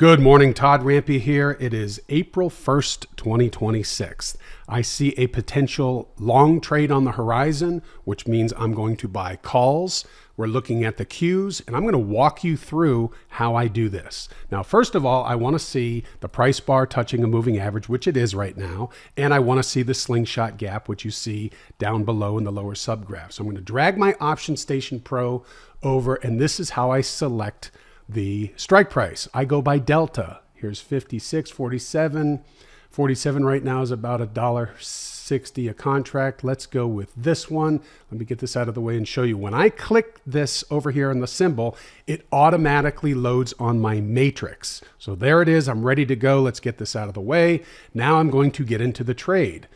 Good morning, Todd Rampe here. It is April 1st, 2026. I see a potential long trade on the horizon, which means I'm going to buy calls. We're looking at the Qs, and I'm going to walk you through how I do this. Now, first of all, I want to see the price bar touching a moving average, which it is right now, and I want to see the slingshot gap, which you see down below in the lower subgraph. So I'm going to drag my Option Station Pro over, and this is how I select the strike price. I go by delta. Here's 56, 47. 47 right now is about $1.60 a contract. Let's go with this one. Let me get this out of the way and show you. When I click this over here on the symbol, it automatically loads on my matrix. So there it is. I'm ready to go. Let's get this out of the way. Now I'm going to get into the trade.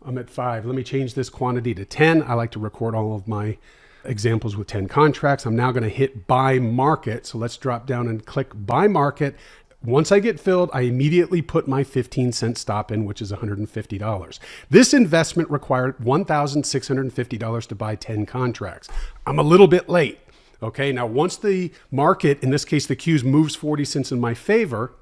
I'm at 5. Let me change this quantity to 10. I like to record all of my examples with 10 contracts. I'm now going to hit buy market. So let's drop down and click buy market. Once I get filled, I immediately put my 15-cent stop in, which is $150. This investment required $1,650 to buy 10 contracts. I'm a little bit late. Okay, now once the market, in this case the Qs, moves 40 cents in my favor,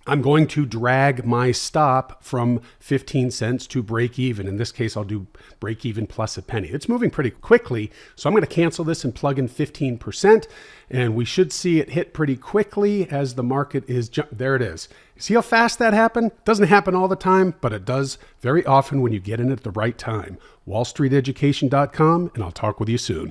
I'm going to drag my stop from 15 cents to break even. In this case, I'll do break even plus a penny. It's moving pretty quickly, so I'm going to cancel this and plug in 15%, and we should see it hit pretty quickly as the market is, there it is. See how fast that happened? It doesn't happen all the time, but it does very often when you get in at the right time. WallStreetEducation.com, and I'll talk with you soon.